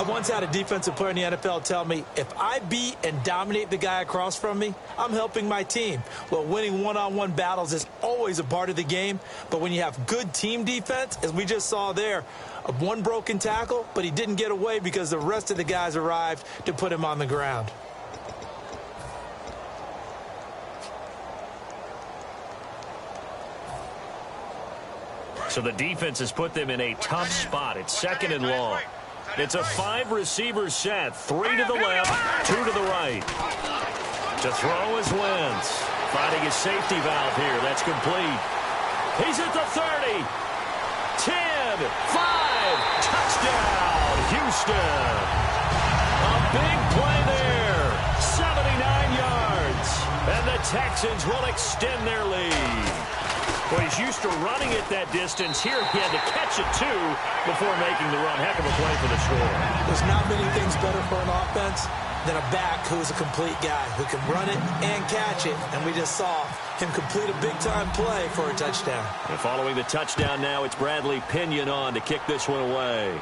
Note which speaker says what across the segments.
Speaker 1: I once had a defensive player in the NFL tell me, if I beat and dominate the guy across from me, I'm helping my team. Well, winning one-on-one battles is always a part of the game, but when you have good team defense, as we just saw there, one broken tackle, but he didn't get away because the rest of the guys arrived to put him on the ground.
Speaker 2: So the defense has put them in a tough spot. It's 2nd and long. It's a 5-receiver set. 3 to the left, 2 to the right. To throw is Wentz. Finding his safety valve here. That's complete. He's at the 30. 10, 5, touchdown, Houston. A big play there. 79 yards. And the Texans will extend their lead. Well, he's used to running it that distance. Here he had to catch it, too, before making the run. Heck of a play for the score.
Speaker 1: There's not many things better for an offense than a back who's a complete guy who can run it and catch it. And we just saw him complete a big-time play for a touchdown.
Speaker 2: And following the touchdown now, it's Bradley Pinion on to kick this one away.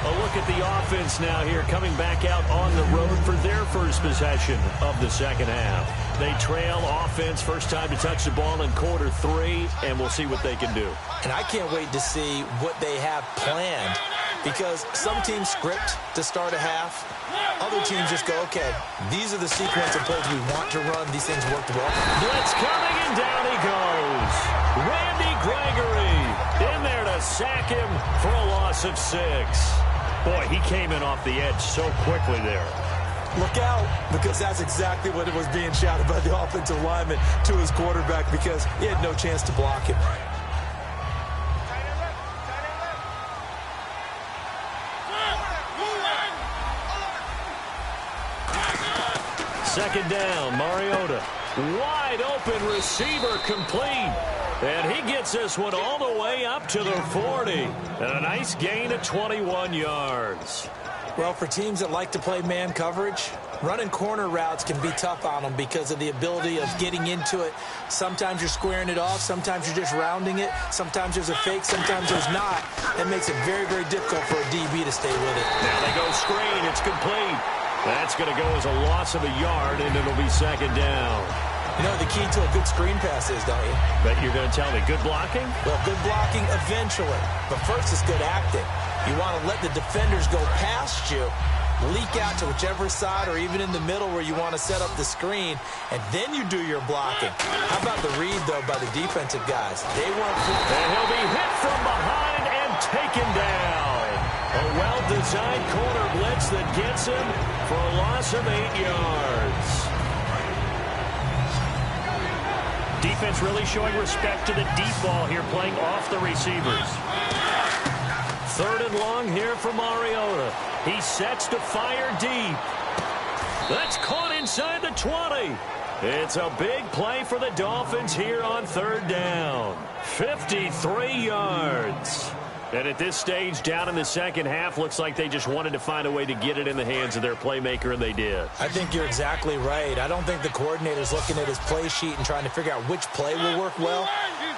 Speaker 2: A look at the offense now here, coming back out on the road for their first possession of the second half. They trail offense, first time to touch the ball in quarter 3, and we'll see what they can do.
Speaker 1: And I can't wait to see what they have planned, because some teams script to start a half. Other teams just go, okay, these are the sequence of plays we want to run. These things worked well.
Speaker 2: Blitz coming, and down he goes. Randy Gregory in there to sack him for a loss of 6. Boy, he came in off the edge so quickly there.
Speaker 1: Look out, because that's exactly what it was being shouted by the offensive lineman to his quarterback, because he had no chance to block him.
Speaker 2: Second down, Mariota. Wide open receiver complete. And he gets this one all the way up to the 40. And a nice gain of 21 yards.
Speaker 1: Well, for teams that like to play man coverage, running corner routes can be tough on them because of the ability of getting into it. Sometimes you're squaring it off. Sometimes you're just rounding it. Sometimes there's a fake. Sometimes there's not. It makes it very, very difficult for a DB to stay with it.
Speaker 2: Now they go screen. It's complete. That's going to go as a loss of a yard, and it'll be second down.
Speaker 1: You know the key to a good screen pass is, don't you?
Speaker 2: Bet you're going to tell me good blocking?
Speaker 1: Well, good blocking eventually. But first it's good acting. You want to let the defenders go past you, leak out to whichever side or even in the middle where you want to set up the screen, and then you do your blocking. How about the read, though, by the defensive guys? They weren't...
Speaker 2: And he'll be hit from behind and taken down. A well-designed corner blitz that gets him for a loss of 8 yards. Defense really showing respect to the deep ball here, playing off the receivers. Third and long here for Mariota. He sets to fire deep. That's caught inside the 20. It's a big play for the Dolphins here on third down. 53 yards. And at this stage, down in the second half, looks like they just wanted to find a way to get it in the hands of their playmaker, and they did.
Speaker 1: I think you're exactly right. I don't think the coordinator's looking at his play sheet and trying to figure out which play will work well.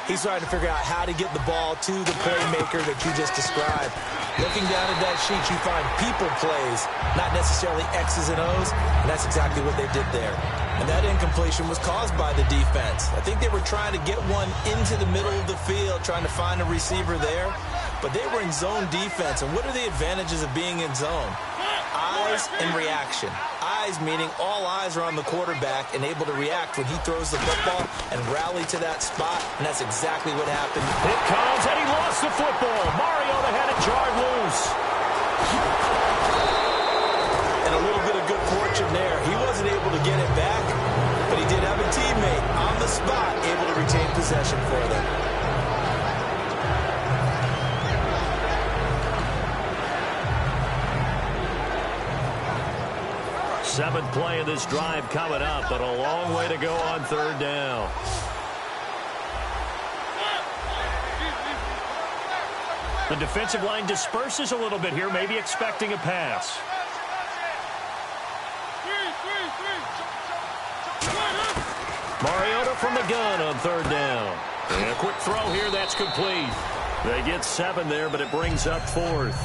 Speaker 1: He's trying to figure out how to get the ball to the playmaker that you just described. Looking down at that sheet, you find people plays, not necessarily X's and O's, and that's exactly what they did there. And that incompletion was caused by the defense. I think they were trying to get one into the middle of the field, trying to find a receiver there. But they were in zone defense, and what are the advantages of being in zone? Eyes and reaction. Eyes meaning all eyes are on the quarterback and able to react when he throws the football and rally to that spot, and that's exactly what happened.
Speaker 2: It comes, and he lost the football. Mariota had it jarred loose.
Speaker 1: And a little bit of good fortune there. He wasn't able to get it back, but he did have a teammate on the spot able to retain possession for them.
Speaker 2: Seventh play of this drive coming up, but a long way to go on third down. The defensive line disperses a little bit here, maybe expecting a pass. Mariota from the gun on third down. And a quick throw here, that's complete. They get 7 there, but it brings up 4th.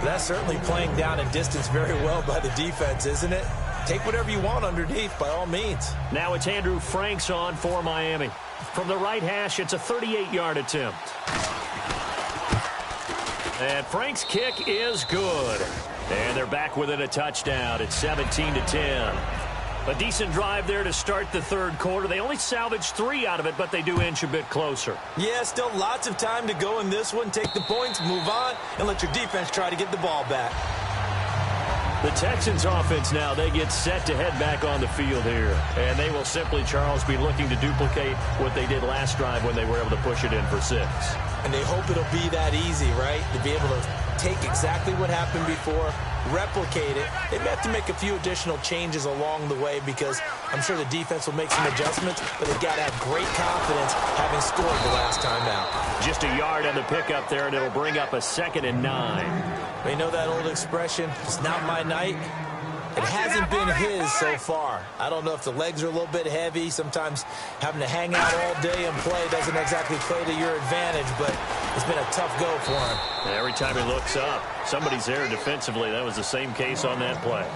Speaker 1: That's certainly playing down and distance very well by the defense, isn't it? Take whatever you want underneath, by all means.
Speaker 2: Now it's Andrew Franks on for Miami. From the right hash, it's a 38-yard attempt. And Frank's kick is good. And they're back within a touchdown. It's 17-10. A decent drive there to start the third quarter. They only salvaged 3 out of it, but they do inch a bit closer.
Speaker 1: Yeah, still lots of time to go in this one. Take the points, move on, and let your defense try to get the ball back.
Speaker 2: The Texans offense now, they get set to head back on the field here. And they will simply, Charles, be looking to duplicate what they did last drive when they were able to push it in for 6.
Speaker 1: And they hope it'll be that easy, right? To be able to take exactly what happened before, replicate it. They may have to make a few additional changes along the way because I'm sure the defense will make some adjustments, but they've got to have great confidence having scored the last time out.
Speaker 2: Just a yard on the pickup there, and it'll bring up a 2nd and 9.
Speaker 1: You know that old expression, it's not my night? It hasn't been his so far. I don't know if the legs are a little bit heavy. Sometimes having to hang out all day and play doesn't exactly play to your advantage, but it's been a tough go for him.
Speaker 2: Every time he looks up, somebody's there defensively. That was the same case on that play.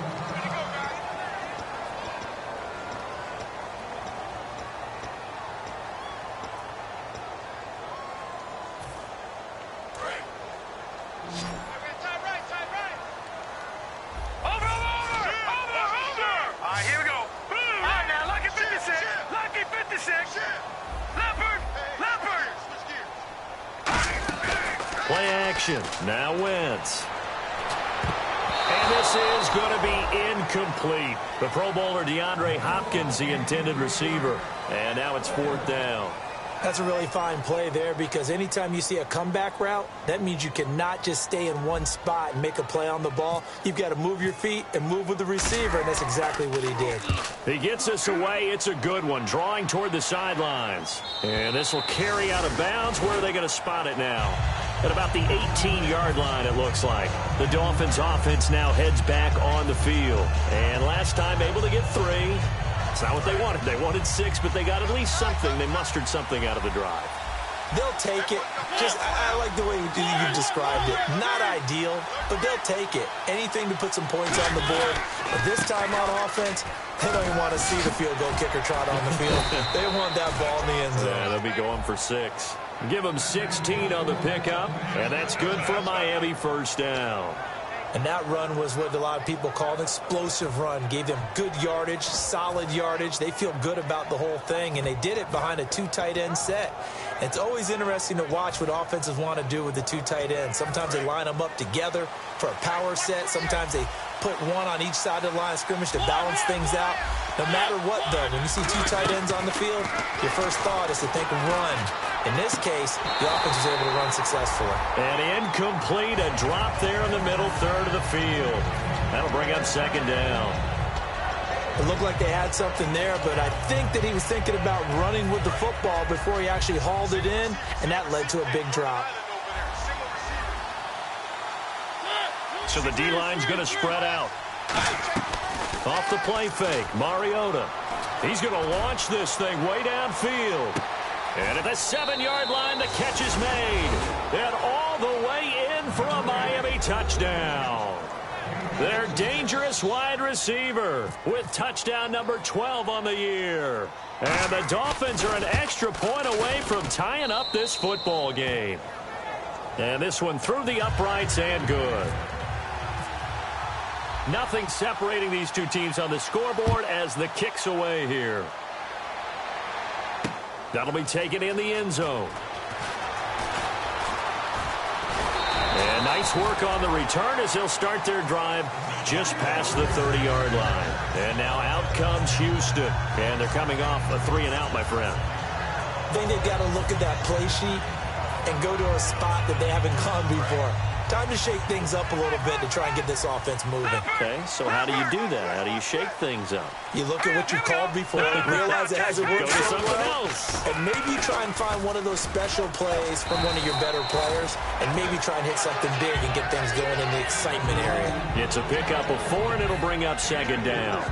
Speaker 2: Play action. Now Wentz. And this is going to be incomplete. The Pro Bowler DeAndre Hopkins, the intended receiver. And now it's 4th down.
Speaker 1: That's a really fine play there because anytime you see a comeback route, that means you cannot just stay in one spot and make a play on the ball. You've got to move your feet and move with the receiver, and that's exactly what he did.
Speaker 2: He gets this away. It's a good one, drawing toward the sidelines. And this will carry out of bounds. Where are they going to spot it now? At about the 18-yard line, it looks like. The Dolphins' offense now heads back on the field. And last time able to get 3. It's not what they wanted. They wanted 6, but they got at least something. They mustered something out of the drive.
Speaker 1: They'll take it. I like the way you described it. Not ideal, but they'll take it. Anything to put some points on the board. But this time on offense, they don't even want to see the field goal kicker trot on the field. They want that ball in the end zone.
Speaker 2: Yeah, they'll be going for 6. Give them 16 on the pickup, and that's good for a Miami 1st down.
Speaker 1: And that run was what a lot of people call an explosive run. Gave them good yardage, solid yardage. They feel good about the whole thing, and they did it behind a 2 tight end set. It's always interesting to watch what offenses want to do with the 2 tight ends. Sometimes they line them up together for a power set. Sometimes they put one on each side of the line of scrimmage to balance things out. No matter what, though, when you see 2 tight ends on the field, your first thought is to think run. In this case, the offense was able to run successfully.
Speaker 2: And incomplete, a drop there in the middle third of the field. That'll bring up 2nd down.
Speaker 1: It looked like they had something there, but I think that he was thinking about running with the football before he actually hauled it in, and that led to a big drop.
Speaker 2: So the D-line's going to spread out. Off the play fake, Mariota. He's going to launch this thing way downfield. And at the 7-yard line, the catch is made. And all the way in for a Miami touchdown. Their dangerous wide receiver with touchdown number 12 on the year. And the Dolphins are an extra point away from tying up this football game. And this one through the uprights and good. Nothing separating these two teams on the scoreboard as the kick's away here. That'll be taken in the end zone. And nice work on the return as they'll start their drive just past the 30-yard line. And now out comes Houston. And they're coming off a 3-and-out, my friend.
Speaker 1: I think they've got to look at that play sheet and go to a spot that they haven't gone before. Time to shake things up a little bit to try and get this offense moving.
Speaker 2: Okay, so how do you do that? How do you shake things up?
Speaker 1: You look at what you've called before, realize it hasn't worked
Speaker 2: Go to
Speaker 1: so
Speaker 2: something
Speaker 1: well,
Speaker 2: else.
Speaker 1: and maybe you try and find one of those special plays from one of your better players, and maybe try and hit something big and get things going in the excitement area.
Speaker 2: It's a pickup of 4, and it'll bring up 2nd down.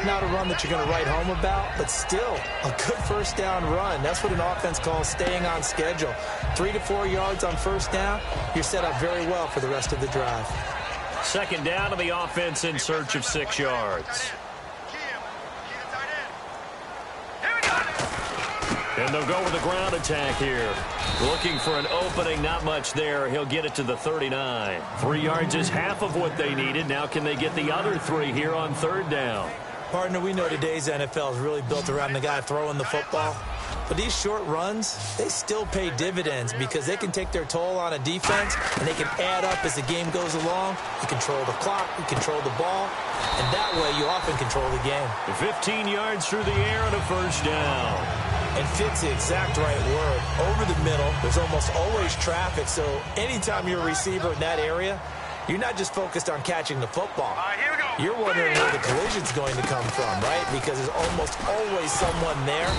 Speaker 1: Not a run that you're going to write home about, but still a good first down run. That's what an offense calls staying on schedule. 3 to 4 yards on first down, you're set up very well for the rest of the drive.
Speaker 2: Second down to the offense in search of 6 yards. And they'll go with a ground attack here. Looking for an opening, not much there. He'll get it to the 39. 3 yards is half of what they needed. Now can they get the other 3 here on third down?
Speaker 1: Partner, we know today's NFL is really built around the guy throwing the football. But these short runs, they still pay dividends because they can take their toll on a defense and they can add up as the game goes along. You control the clock, you control the ball, and that way you often control the game.
Speaker 2: 15 yards through the air and a first down.
Speaker 1: And fit's the exact right word. Over the middle, there's almost always traffic, so anytime you're a receiver in that area, you're not just focused on catching the football. You're wondering where the collision's going to come from, right? Because there's almost always someone there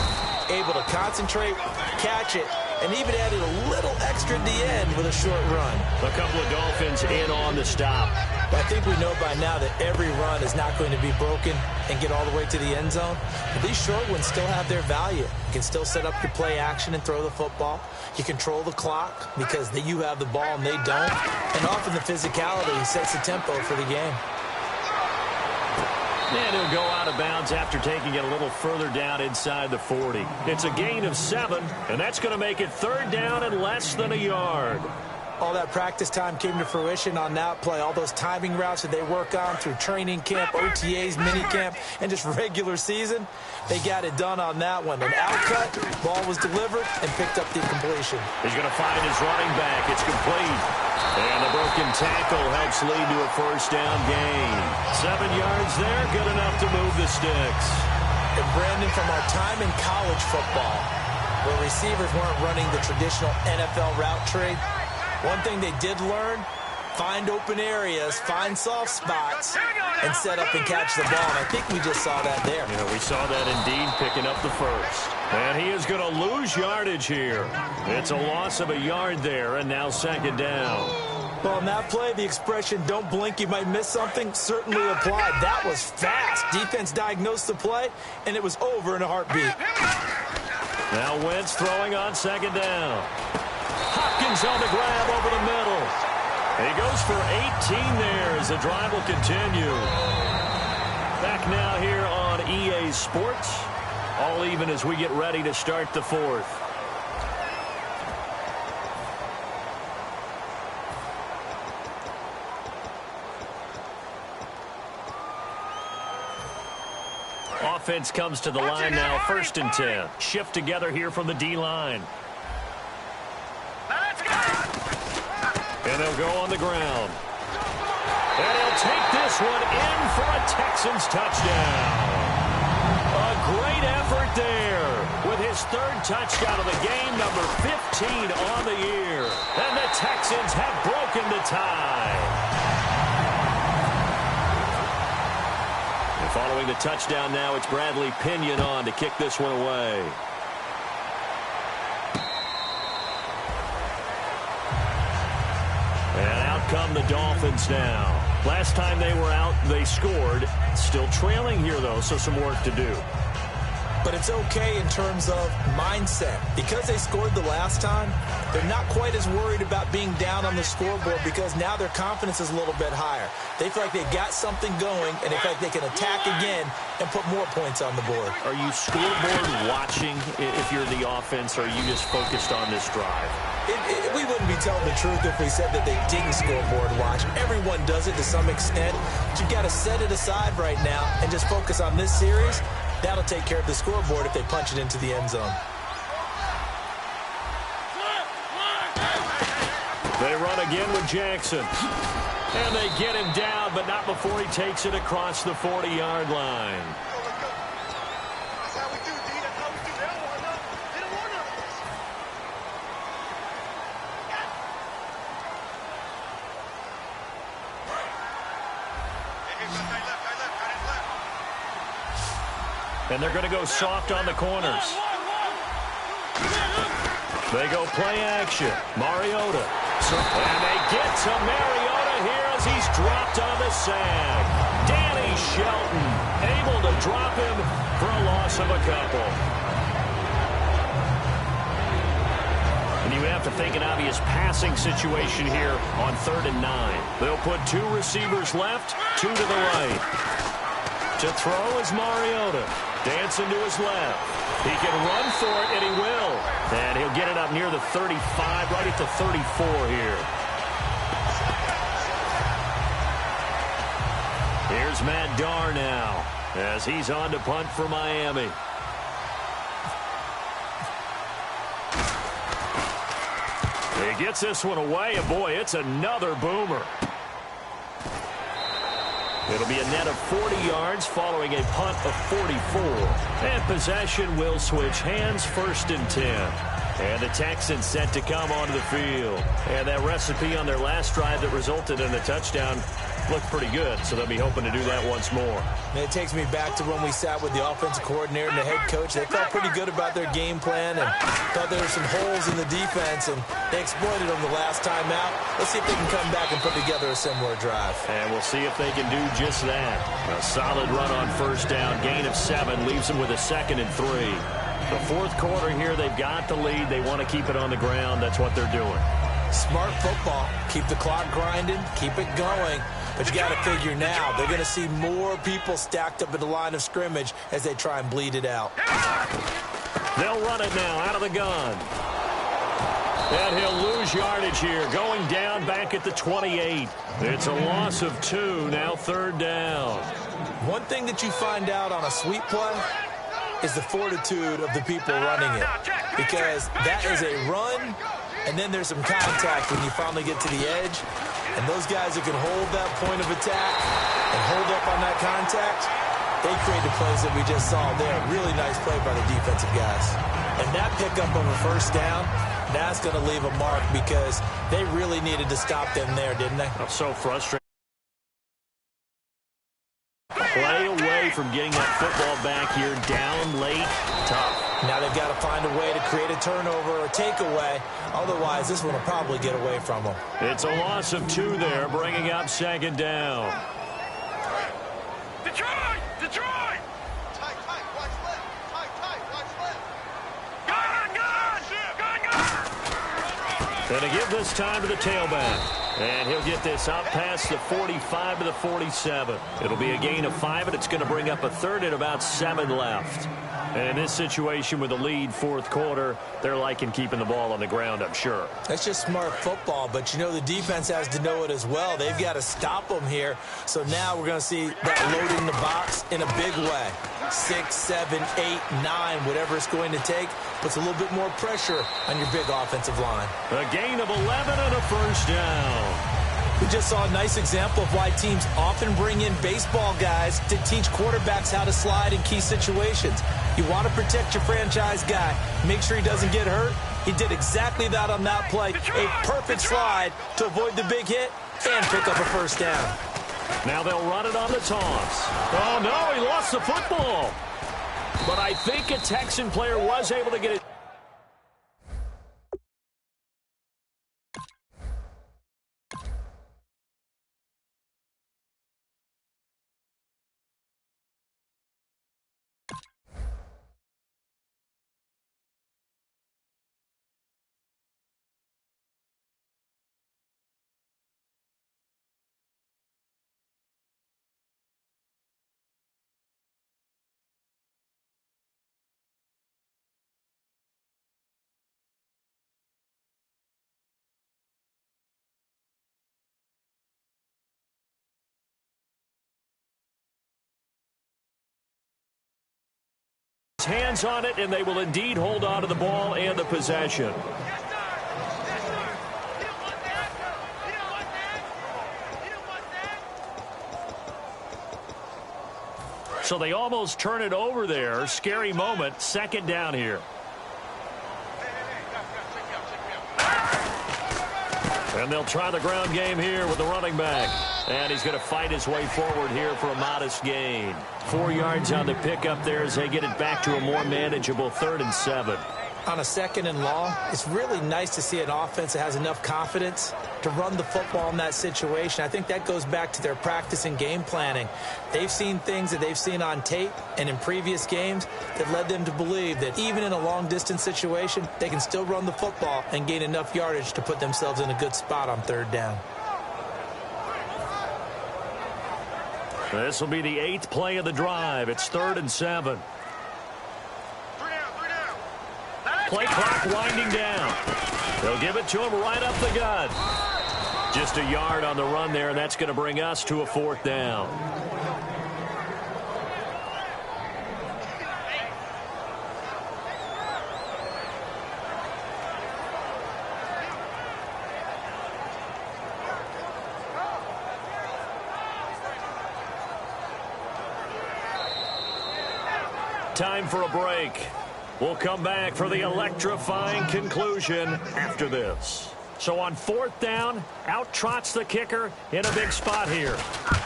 Speaker 1: able to concentrate, catch it, and even added a little extra at the end with a short run.
Speaker 2: A couple of Dolphins in on the stop.
Speaker 1: But I think we know by now that every run is not going to be broken and get all the way to the end zone. But these short ones still have their value. You can still set up your play action and throw the football. You control the clock because you have the ball and they don't. And often the physicality sets the tempo for the game.
Speaker 2: And he'll go out of bounds after taking it a little further down inside the 40. It's a gain of 7, and that's going to make it third down and less than a yard.
Speaker 1: All that practice time came to fruition on that play. All those timing routes that they work on through training camp, OTAs, minicamp, and just regular season, they got it done on that one. An outcut, ball was delivered, and picked up the completion.
Speaker 2: He's going to find his running back. It's complete. And the broken tackle helps lead to a first down gain. 7 yards there, good enough to move the sticks.
Speaker 1: And Brandon, from our time in college football, where receivers weren't running the traditional NFL route tree, one thing they did learn, find open areas, find soft spots, and set up and catch the ball. And I think we just saw that there.
Speaker 2: Yeah, we saw that indeed, picking up the first. And he is going to lose yardage here. It's a loss of a yard there, and now second down.
Speaker 1: Well, in that play, the expression, don't blink, you might miss something, certainly applied. That was fast. Defense diagnosed the play, and it was over in a heartbeat.
Speaker 2: Now Wentz throwing on second down. Hopkins on the grab over the middle. And he goes for 18 there as the drive will continue. Back now here on EA Sports. All even as we get ready to start the fourth. Offense comes to the line now, 1st and 10. Shift together here from the D-line. And they'll go on the ground. And he'll take this one in for a Texans touchdown. A great effort there with his 3rd touchdown of the game, number 15 on the year. And the Texans have broken the tie. And following the touchdown now, it's Bradley Pinion on to kick this one away. Come the Dolphins now. Last time they were out, they scored. Still trailing here, though, so some work to do.
Speaker 1: But it's okay in terms of mindset. Because they scored the last time, they're not quite as worried about being down on the scoreboard because now their confidence is a little bit higher. They feel like they've got something going, and they feel like they can attack again and put more points on the board.
Speaker 2: Are you scoreboard watching if you're the offense, or are you just focused on this drive?
Speaker 1: We wouldn't be telling the truth if we said that they didn't scoreboard watch. Everyone does it to some extent. But you've got to set it aside right now and just focus on this series. That'll take care of the scoreboard if they punch it into the end zone.
Speaker 2: They run again with Jackson. And they get him down, but not before he takes it across the 40-yard line. And they're going to go soft on the corners. They go play action. Mariota. And they get to Mariota here as he's dropped on the sag. Danny Shelton able to drop him for a loss of a couple. And you have to think an obvious passing situation here on 3rd and 9. They'll put 2 receivers left, 2 to the right. To throw is Mariota. Dancing to his left. He can run for it, and he will. And he'll get it up near the 35, right at the 34 here. Here's Matt Darr now as he's on to punt for Miami. He gets this one away, and boy, it's another boomer. It'll be a net of 40 yards following a punt of 44. And possession will switch hands, 1st and 10. And the Texans set to come onto the field. And that recipe on their last drive that resulted in a touchdown looked pretty good, so they'll be hoping to do that once more.
Speaker 1: And it takes me back to when we sat with the offensive coordinator and the head coach. They felt pretty good about their game plan and thought there were some holes in the defense, and they exploited them the last time out. Let's see if they can come back and put together a similar drive.
Speaker 2: And we'll see if they can do just that. A solid run on 1st down, gain of 7, leaves them with a 2nd and 3. The 4th quarter here, they've got the lead. They want to keep it on the ground. That's what they're doing.
Speaker 1: Smart football. Keep the clock grinding. Keep it going. But you got to figure now, they're going to see more people stacked up at the line of scrimmage as they try and bleed it out.
Speaker 2: They'll run it now out of the gun. And he'll lose yardage here, going down back at the 28. It's a loss of 2, now 3rd down.
Speaker 1: One thing that you find out on a sweep play is the fortitude of the people running it. Because that is a run, and then there's some contact when you finally get to the edge. And those guys that can hold that point of attack and hold up on that contact, they create the plays that we just saw there. Really nice play by the defensive guys. And that pickup of a 1st down, that's going to leave a mark because they really needed to stop them there, didn't they?
Speaker 2: I'm so frustrated. Play away from getting that football back here, down late, tough.
Speaker 1: Now they've got to find a way to create a turnover or takeaway. Otherwise, this one will probably get away from them.
Speaker 2: It's a loss of 2 there, bringing up 2nd down.
Speaker 3: Detroit! Detroit! Tight, tight, watch left. Tight, tight, watch left. Gun!
Speaker 2: Gonna give this time to the tailback. And he'll get this up past the 45 to the 47. It'll be a gain of 5, and it's going to bring up a 3rd and about 7 left. And in this situation with the lead 4th quarter, they're liking keeping the ball on the ground, I'm sure.
Speaker 1: That's just smart football, but you know the defense has to know it as well. They've got to stop them here. So now we're going to see that loading the box in a big way. 6, 7, 8, 9, whatever it's going to take, puts a little bit more pressure on your big offensive line.
Speaker 2: A gain of 11 and a 1st down.
Speaker 1: We just saw a nice example of why teams often bring in baseball guys to teach quarterbacks how to slide in key situations. You want to protect your franchise guy. Make sure he doesn't get hurt. He did exactly that on that play. A perfect slide to avoid the big hit and pick up a 1st down.
Speaker 2: Now they'll run it on the toss. Oh, no, he lost the football. But I think a Texan player was able to get it. Hands on it, and they will indeed hold on to the ball and the possession. So they almost turn it over there. Scary moment. 2nd down here. And they'll try the ground game here with the running back. And he's going to fight his way forward here for a modest gain. 4 yards on the pickup there as they get it back to a more manageable 3rd and 7.
Speaker 1: On a 2nd and long, it's really nice to see an offense that has enough confidence to run the football in that situation. I think that goes back to their practice and game planning. They've seen things that they've seen on tape and in previous games that led them to believe that even in a long-distance situation, they can still run the football and gain enough yardage to put themselves in a good spot on 3rd down.
Speaker 2: This will be the 8th play of the drive. It's 3rd and 7. Play clock winding down. They'll give it to him right up the gut. Just a yard on the run there, and that's going to bring us to a 4th down. Time for a break. We'll come back for the electrifying conclusion after this. So on 4th down, out trots the kicker in a big spot here.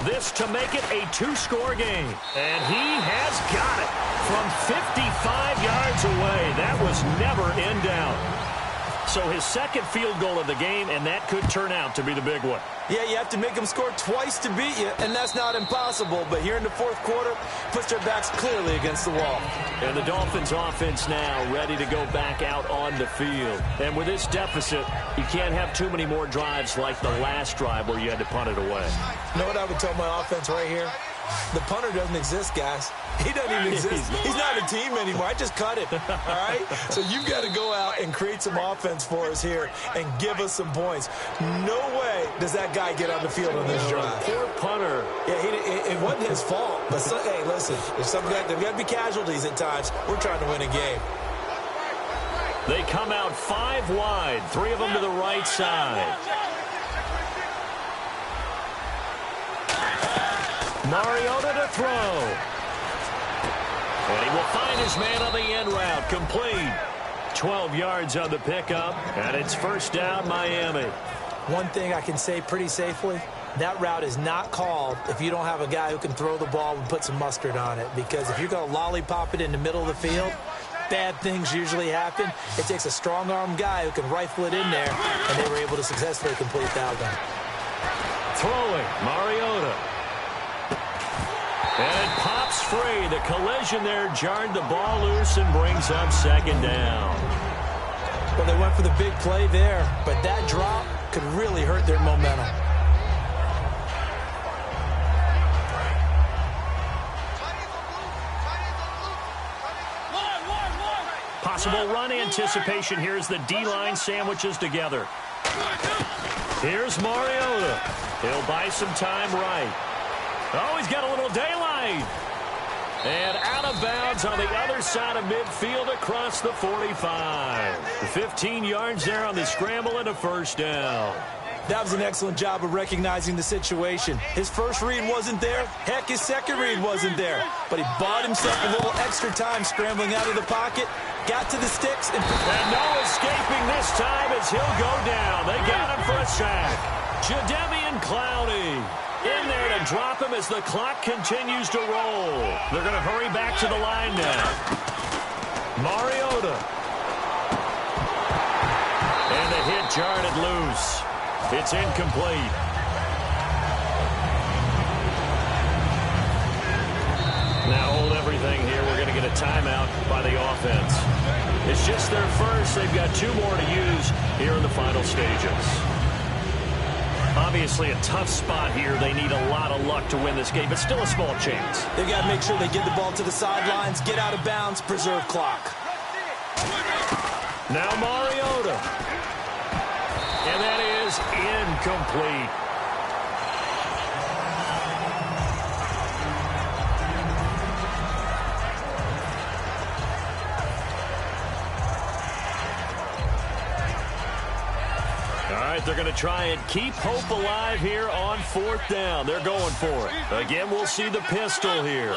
Speaker 2: This to make it a 2-score game. And he has got it from 55 yards away. That was never in doubt. So his 2nd field goal of the game, and that could turn out to be the big one.
Speaker 1: Yeah, you have to make them score twice to beat you, and that's not impossible. But here in the 4th quarter, puts their backs clearly against the wall.
Speaker 2: And the Dolphins offense now ready to go back out on the field. And with this deficit, you can't have too many more drives like the last drive where you had to punt it away.
Speaker 1: You know what I would tell my offense right here? The punter doesn't exist, guys. He doesn't even exist. He's not a team anymore. I just cut it, all right? So you've got to go out and create some offense for us here and give us some points. No way does that guy get on the field on this drive.
Speaker 2: Poor punter.
Speaker 1: Yeah, it wasn't his fault. But, hey, listen, there's got to be casualties at times. We're trying to win a game.
Speaker 2: They come out 5 wide, 3 of them to the right side. Mariota to throw. And he will find his man on the end route. Complete. 12 yards on the pickup. And it's 1st down, Miami.
Speaker 1: One thing I can say pretty safely, that route is not called if you don't have a guy who can throw the ball and put some mustard on it. Because if you're going to lollipop it in the middle of the field, bad things usually happen. It takes a strong-arm guy who can rifle it in there, and they were able to successfully complete that one.
Speaker 2: Throwing, Mariota. And it pops free. The collision there jarred the ball loose and brings up 2nd down.
Speaker 1: Well, they went for the big play there, but that drop could really hurt their momentum.
Speaker 2: Possible run anticipation here as the D-line sandwiches together. Here's Mariota. He'll buy some time right. Oh, he's got a little daylight. And out of bounds on the other side of midfield across the 45. 15 yards there on the scramble and a 1st down.
Speaker 1: That was an excellent job of recognizing the situation. His first read wasn't there. Heck, his second read wasn't there. But he bought himself a little extra time scrambling out of the pocket, got to the sticks, and
Speaker 2: no escaping this time as he'll go down. They got him for a sack. Jadeveon Clowney in there to drop him as the clock continues to roll. They're going to hurry back to the line now. Mariota. And the hit jarred it loose. It's incomplete. Now hold everything here. We're going to get a timeout by the offense. It's just their first. They've got 2 more to use here in the final stages. Obviously a tough spot here. They need a lot of luck to win this game, but still a small chance.
Speaker 1: They've got to make sure they get the ball to the sidelines, get out of bounds, preserve clock.
Speaker 2: Now Mariota. And that is incomplete. All right, they're going to try and keep hope alive here on 4th down. They're going for it. Again, we'll see the pistol here.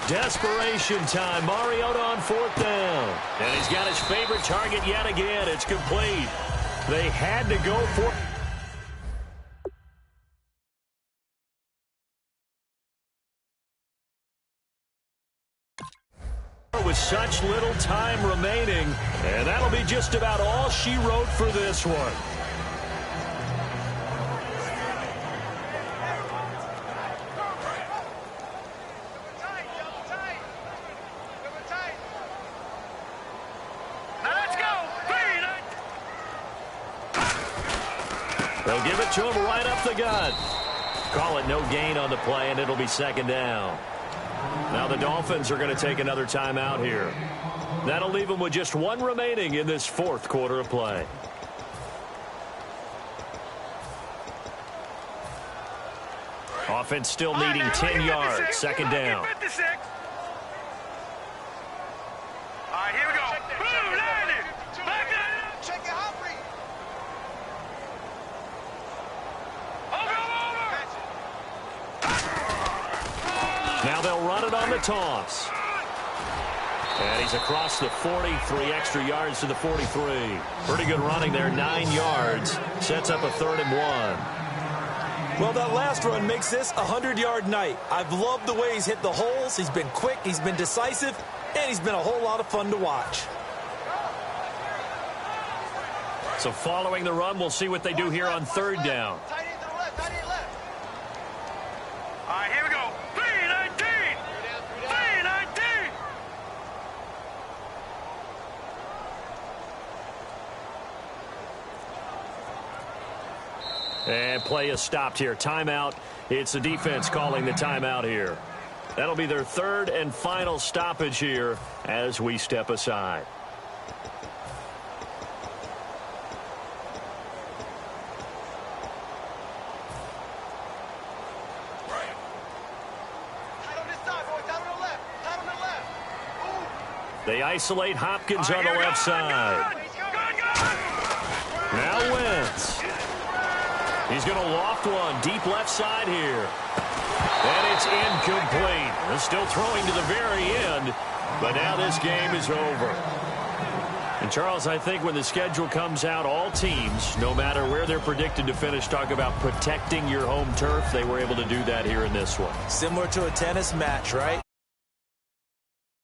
Speaker 2: Desperation time. Mariota on 4th down. And he's got his favorite target yet again. It's complete. They had to go for score with such little time remaining. And that'll be just about all she wrote for this one. They'll give it to him right up the gut. Call it no gain on the play, and it'll be second down. Now the Dolphins are going to take another timeout here. That'll leave them with just one remaining in this fourth quarter of play. Offense still needing 10 yards. Second down.
Speaker 3: All right, here we go. Boom, landed. Back up. Check it, Humphrey.
Speaker 2: Now they'll run it on the toss. And he's across the 43 extra yards to the 43. Pretty good running there, 9 yards. Sets up a 3rd and 1.
Speaker 1: Well, that last run makes this a 100-yard night. I've loved the way he's hit the holes. He's been quick, he's been decisive, and he's been a whole lot of fun to watch.
Speaker 2: So following the run, we'll see what they do here on 3rd down.
Speaker 3: Tight end to the left, tight end left. All right, here we go. 319. 319.
Speaker 2: And play is stopped here. Timeout. It's the defense calling the timeout here. That'll be their 3rd and final stoppage here as we step aside. They isolate Hopkins on the left side. Now Wentz. He's going to loft one deep left side here. And it's incomplete. They're still throwing to the very end, but now this game is over. And, Charles, I think when the schedule comes out, all teams, no matter where they're predicted to finish, talk about protecting your home turf. They were able to do that here in this one.
Speaker 1: Similar to a tennis match, right?